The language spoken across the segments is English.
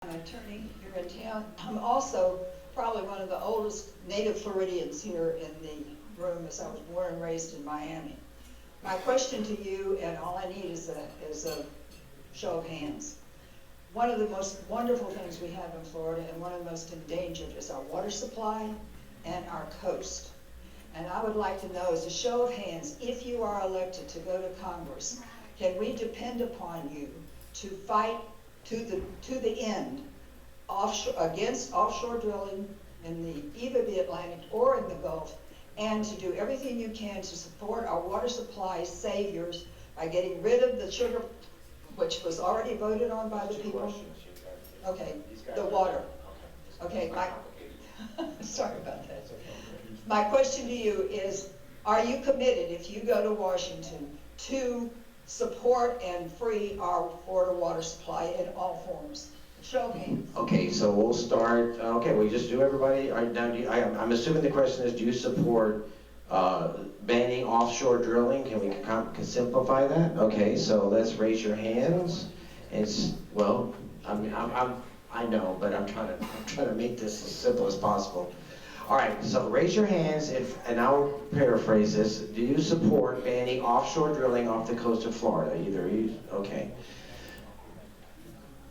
I'm an attorney here in town. I'm also probably one of the oldest native Floridians here in the room, as I was born and raised in Miami. My question to you, and all I need is a show of hands. One of the most wonderful things we have in Florida, and one of the most endangered, is our water supply and our coast. And I would like to know, as a show of hands, if you are elected to go to Congress, can we depend upon you to fight to the end against offshore drilling in either the Atlantic or in the Gulf, and to do everything you can to support our water supply saviors by getting rid of the sugar, which was already voted on by the people? Okay, the water. Okay, sorry about that. My question to you is, are you committed, if you go to Washington, to support and free our Florida water supply in all forms? Show of hands. Okay, so we'll start. Okay, we just do everybody. I'm assuming the question is, do you support banning offshore drilling? Can we simplify that? Okay, so let's raise your hands. Well, I know, but I'm trying to make this as simple as possible. All right, so raise your hands and I'll paraphrase this. Do you support banning offshore drilling off the coast of Florida? Okay.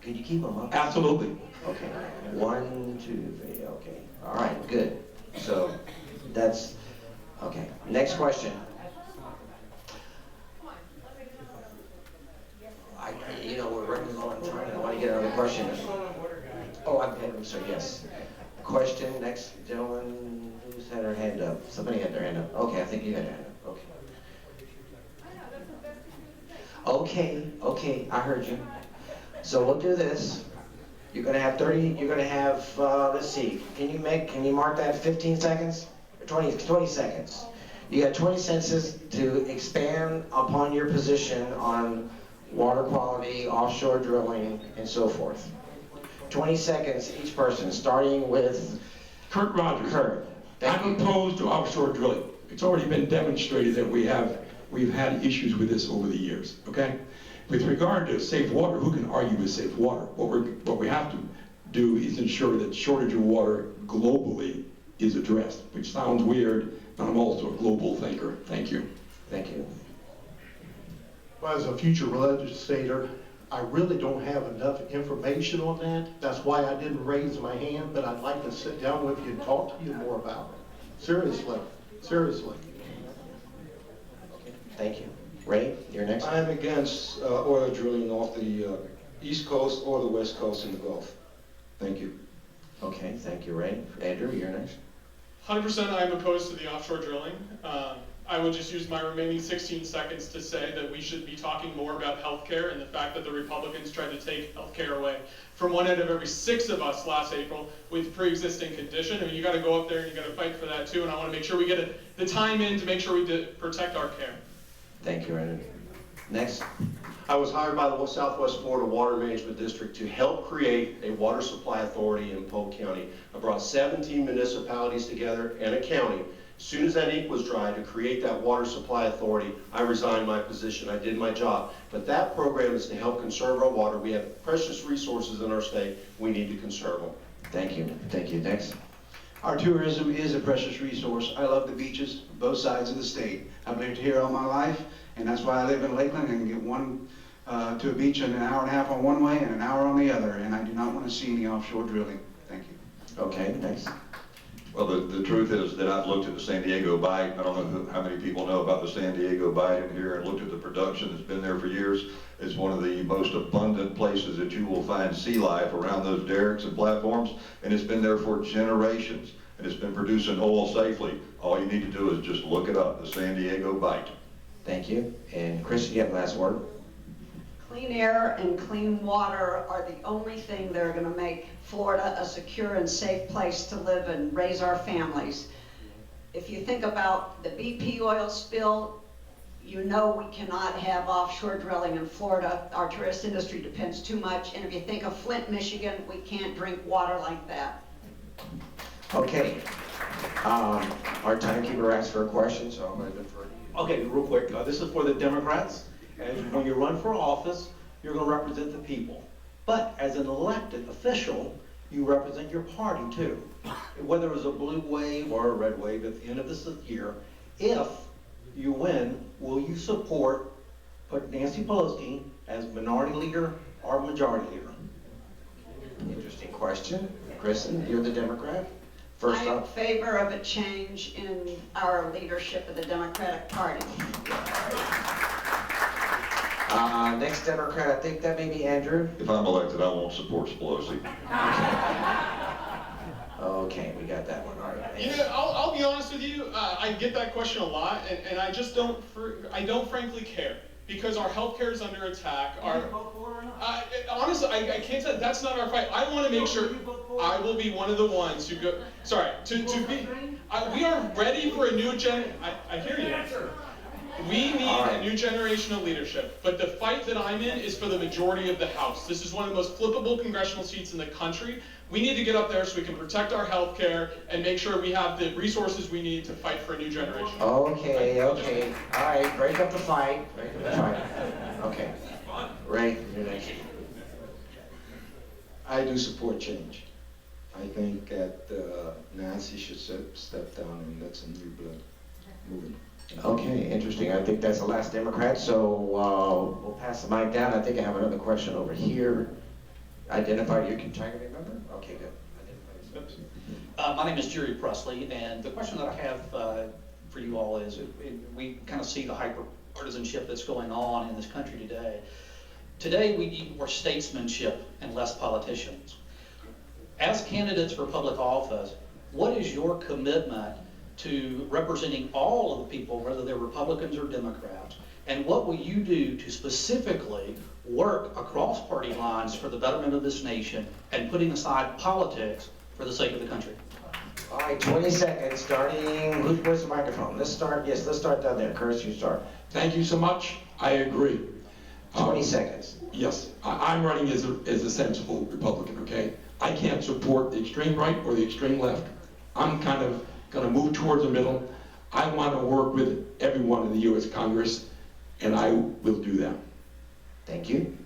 Could you keep them up? Absolutely. Okay. 1, 2, 3. Okay. All right. Good. So that's okay. Next question. We're running low on time. I want to get another question. Oh, I'm sorry. Yes. Question. Next gentleman. Who's had their hand up? Somebody had their hand up. Okay. I think you had your hand up. Okay. Okay. I heard you. So we'll do this. You're gonna have 30, let's see, can you mark that 15 seconds? Or 20 seconds. You got 20 seconds to expand upon your position on water quality, offshore drilling, and so forth. 20 seconds each person, starting with Kurt Rogers. Kurt. I'm opposed to offshore drilling. It's already been demonstrated that we've had issues with this over the years, okay? With regard to safe water, who can argue with safe water? What we have to do is ensure that shortage of water globally is addressed, which sounds weird, but I'm also a global thinker. Thank you. Thank you. Well, as a future legislator, I really don't have enough information on that. That's why I didn't raise my hand, but I'd like to sit down with you and talk to you more about it. Seriously. Okay. Thank you. Ray, you're next. I'm against oil drilling off the East Coast or the West Coast in the Gulf. Thank you. Okay, thank you, Ray. Andrew, you're next. 100% I'm opposed to the offshore drilling. I will just use my remaining 16 seconds to say that we should be talking more about healthcare and the fact that the Republicans tried to take healthcare away from one out of every 6 of us last April with pre-existing condition. I mean, you got to go up there and you got to fight for that too, and I want to make sure we get the time in to make sure we protect our care. Thank you, Andrew. Next. I was hired by the Southwest Florida Water Management District to help create a water supply authority in Polk County. I brought 17 municipalities together and a county. As soon as that ink was dry to create that water supply authority, I resigned my position. I did my job. But that program is to help conserve our water. We have precious resources in our state. We need to conserve them. Thank you. Thank you. Next. Our tourism is a precious resource. I love the beaches, both sides of the state. I've lived here all my life, and that's why I live in Lakeland and get to a beach in an hour and a half on one way and an hour on the other, and I do not want to see any offshore drilling. Thank you. Okay, next. Well, the truth is that I've looked at the San Diego Bight. I don't know how many people know about the San Diego Bight in here, and looked at the production that's been there for years. It's one of the most abundant places that you will find sea life around those derricks and platforms, and it's been there for generations, and it's been producing oil safely. All you need to do is just look it up, the San Diego Bight. Thank you. And Chris, you have the last word. Clean air and clean water are the only thing that are going to make Florida a secure and safe place to live and raise our families. If you think about the BP oil spill, you know we cannot have offshore drilling in Florida. Our tourist industry depends too much. And if you think of Flint, Michigan, we can't drink water like that. Okay. Our timekeeper asked for a question, so I'm going to defer to you. Okay, real quick. This is for the Democrats. And when you run for office, you're going to represent the people. But as an elected official, you represent your party too. Whether it was a blue wave or a red wave at the end of this year, if you win, will you support Nancy Pelosi as minority leader or majority leader? Interesting question. Kristen, you're the Democrat. First I'm in up. favor of a change in our leadership of the Democratic Party. Next Democrat, I think that may be Andrew. If I'm elected, I won't support Pelosi. Okay, we got that one. All right. You know, I'll be honest with you. I get that question a lot, and I just don't. I don't frankly care because our healthcare is under attack. Honestly, I can't say that's not our fight. I want to make sure I will be one of the ones who go. Sorry, to be. We are ready for a new gen. I hear you. We need a new generation of leadership, but the fight that I'm in is for the majority of the House. This is one of the most flippable congressional seats in the country. We need to get up there so we can protect our health care and make sure we have the resources we need to fight for a new generation. Okay. All right, break up the fight. Okay. Ray, you're next. I do support change. I think that Nancy should step down and let some new blood move in. Okay, interesting. I think that's the last Democrat, so we'll pass the mic down. I think I have another question over here. Identify, you can try to remember? Okay, good. My name is Jerry Presley, and the question that I have for you all is, we kind of see the hyper-partisanship that's going on in this country today. Today, we need more statesmanship and less politicians. As candidates for public office, what is your commitment to representing all of the people, whether they're Republicans or Democrats, and what will you do to specifically work across party lines for the betterment of this nation and putting aside politics for the sake of the country? All right, 20 seconds, starting, where's the microphone? Let's start down there. Curtis, you start. Thank you so much. I agree. 20 seconds. Yes, I'm running as a sensible Republican, okay? I can't support the extreme right or the extreme left. I'm kind of going to move towards the middle. I want to work with everyone in the U.S. Congress, and I will do that. Thank you.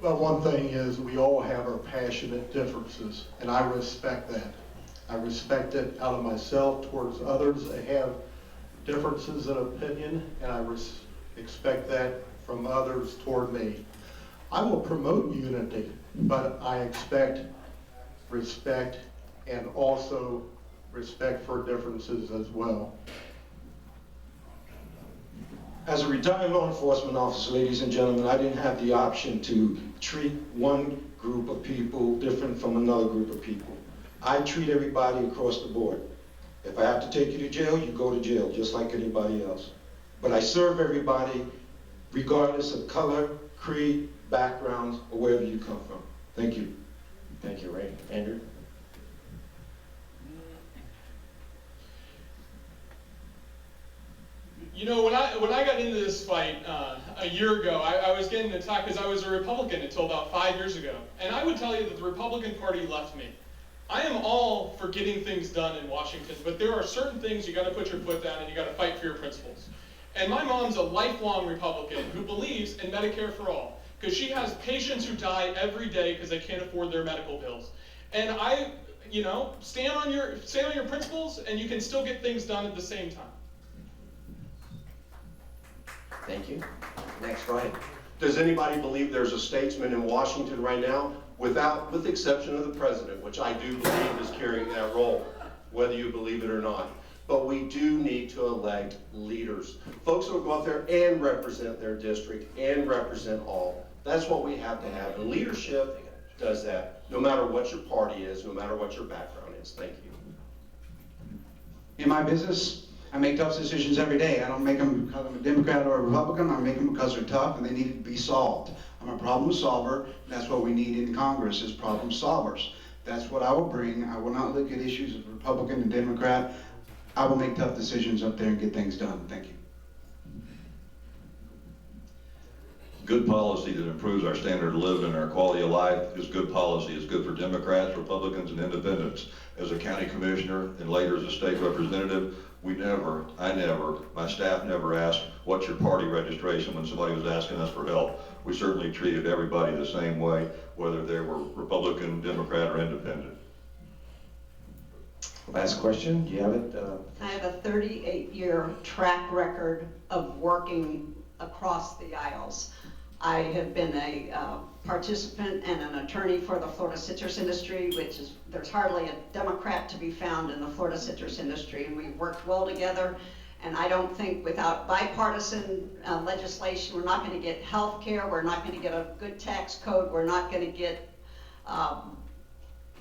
Well, one thing is we all have our passionate differences, and I respect that. I respect it out of myself towards others that have differences in opinion, and I expect that from others toward me. I will promote unity, but I expect respect and also respect for differences as well. As a retired law enforcement officer, ladies and gentlemen, I didn't have the option to treat one group of people different from another group of people. I treat everybody across the board. If I have to take you to jail, you go to jail, just like anybody else. But I serve everybody regardless of color, creed, backgrounds, or wherever you come from. Thank you. Thank you, Ray. Andrew? You know, when I got into this fight a year ago, I was getting attacked because I was a Republican until about 5 years ago. And I would tell you that the Republican Party left me. I am all for getting things done in Washington, but there are certain things you got to put your foot down and you got to fight for your principles. And my mom's a lifelong Republican who believes in Medicare for all, because she has patients who die every day because they can't afford their medical bills. And I, you know, stand on your principles, and you can still get things done at the same time. Thank you. Next, go ahead. Does anybody believe there's a statesman in Washington right now, with the exception of the president, which I do believe is carrying that role, whether you believe it or not? But we do need to elect leaders. Folks who will go out there and represent their district and represent all. That's what we have to have. And leadership does that, no matter what your party is, no matter what your background is. Thank you. In my business, I make tough decisions every day. I don't make them because I'm a Democrat or a Republican. I make them because they're tough and they need to be solved. I'm a problem solver, and that's what we need in Congress, is problem solvers. That's what I will bring. I will not look at issues of Republican and Democrat. I will make tough decisions up there and get things done. Thank you. Good policy that improves our standard of living and our quality of life is good policy. It's good for Democrats, Republicans, and independents. As a county commissioner and later as a state representative, my staff never asked, what's your party registration when somebody was asking us for help. We certainly treated everybody the same way, whether they were Republican, Democrat, or Independent. Last question, do you have it? I have a 38-year track record of working across the aisles. I have been a participant and an attorney for the Florida citrus industry, which is, there's hardly a Democrat to be found in the Florida citrus industry, and we've worked well together. And I don't think without bipartisan legislation, we're not going to get health care, we're not going to get a good tax code, we're not going to get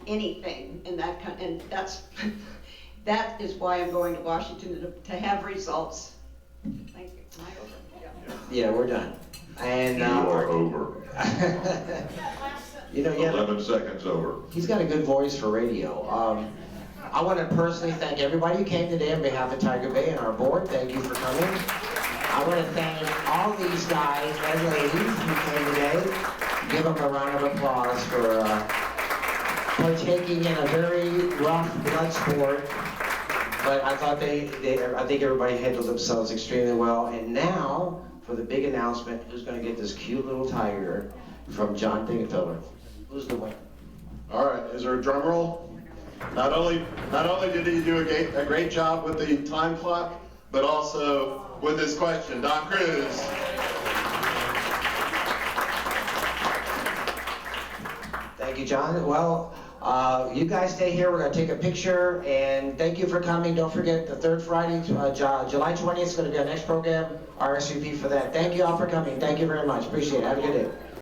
anything in that and that is why I'm going to Washington to have results. Thank you. Am I over? Yeah, we're done. And You are over. you know, 11 seconds over. he's got a good voice for radio. I want to personally thank everybody who came today on behalf of Tiger Bay and our board. Thank you for coming. I want to thank all these guys and ladies who came today. Give them a round of applause for partaking in a very rough blood sport. But I thought I think everybody handled themselves extremely well. And now, for the big announcement, who's going to get this cute little tiger from John Dingenfelder? Who's the winner? All right, is there a drum roll? Not only did he do a great job with the time clock, but also with his question. Don Cruz. Thank you, John. Well, you guys stay here. We're going to take a picture, and thank you for coming. Don't forget the third Friday, July 20th is going to be our next program. RSVP for that. Thank you all for coming. Thank you very much. Appreciate it. Have a good day.